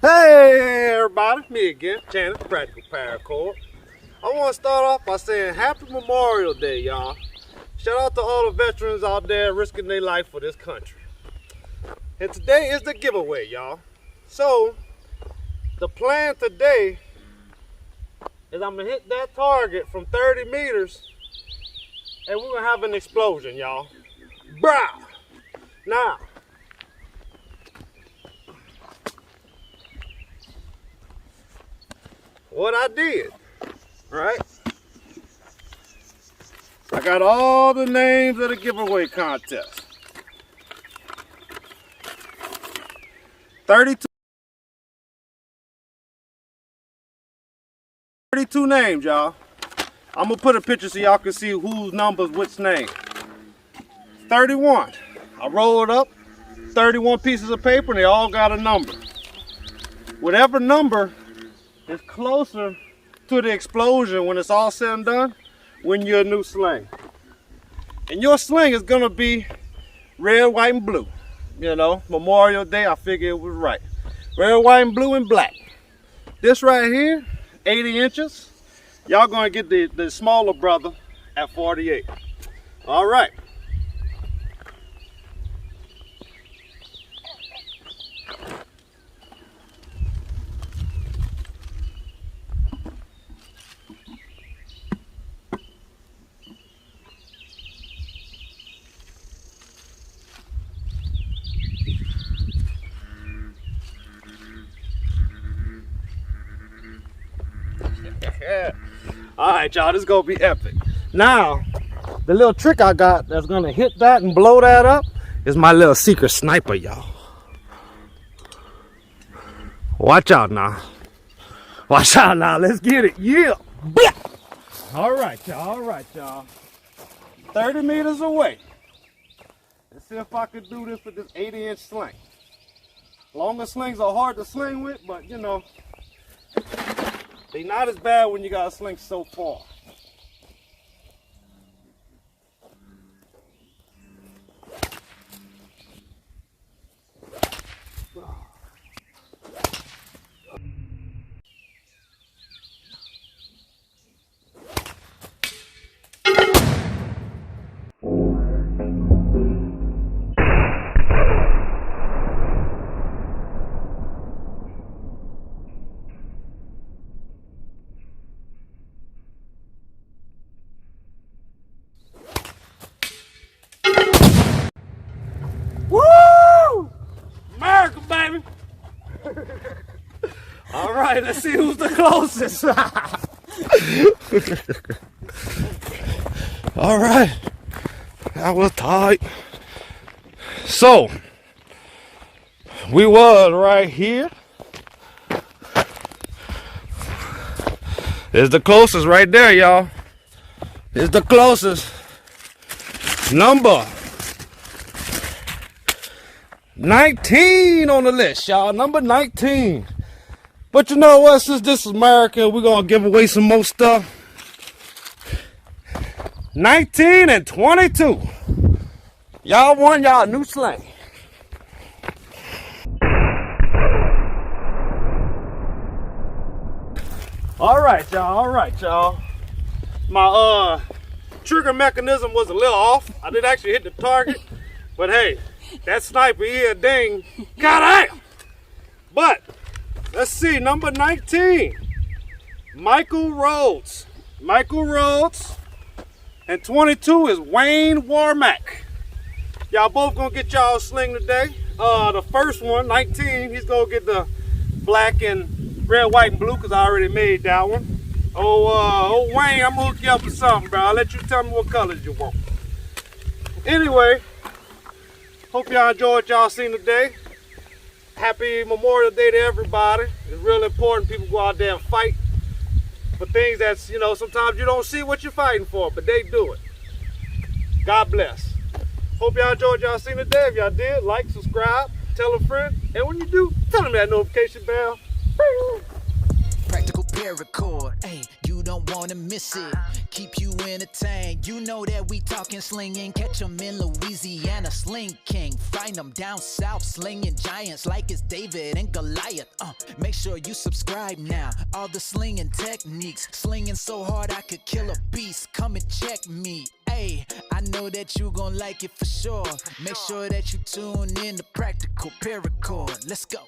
Hey everybody, me again, Channel Practical Paracord. I want to start off by saying Happy Memorial Day, y'all. Shout out to all the veterans out there risking their life for this country. And today is the giveaway, y'all. So, the plan today is I'm going to hit that target from 30 meters and we're going to have an explosion, y'all. Brow! Now, what I did, right? I got all the names of the giveaway contest. 32 names, y'all. I'm gonna put a picture so y'all can see whose numbers which name. 31. I rolled up 31 pieces of paper and they all got a number. Whatever number is closer to the explosion when it's all said and done, win your new sling. And your sling is gonna be red, white, and blue. You know, Memorial Day, I figured it was right. Red, white, and blue, and black. This right here, 80 inches. Y'all gonna get the smaller brother at 48. All right. All right, y'all, this is gonna be epic. Now, the little trick I got that's gonna hit that and blow that up is my little secret sniper, y'all. Watch out now. Watch out now. Let's get it. Yeah. All right, y'all. All right, y'all. 30 meters away. Let's see if I can do this with this 80-inch sling. Longer slings are hard to sling with, but you know, they not as bad when you got a sling so far. Woo! America, baby! All right, let's see who's the closest. All right, that was tight. So, we was right here. It's the closest right there, y'all. It's the closest. Number 19 on the list, y'all. Number 19. But you know what? Since this is America, we're going to give away some more stuff. 19 and 22. Y'all won y'all a new sling. All right, y'all. All right, y'all. My trigger mechanism was a little off. I did actually hit the target. But hey, that sniper here, dang, goddamn. But let's see, number 19, Michael Rhodes. Michael Rhodes, and 22 is Wayne Warmack. Y'all both gonna get y'all a sling today. The first one, 19, he's gonna get the black and red, white, and blue because I already made that one. Oh Wayne, I'm gonna hook you up with something, bro. I'll let you tell me what colors you want. Anyway, hope y'all enjoyed y'all seen today. Happy Memorial Day to everybody. It's really important people go out there and fight for things that's, you know, sometimes you don't see what you're fighting for, but they do it. God bless. Hope y'all enjoyed y'all seen today. If y'all did, like, subscribe, tell a friend, and when you do, tell them that notification bell. Practical Paracord, hey, you don't wanna miss it. Keep you entertained. You know that we talking slinging. Catch 'em in Louisiana, Sling King. Find 'em down south, slinging giants like it's David and Goliath. Make sure you subscribe now. All the slinging techniques, slinging so hard I could kill a beast. Come and check me. Hey, I know that you gon' like it for sure. Make sure that you tune in to Practical Paracord. Let's go.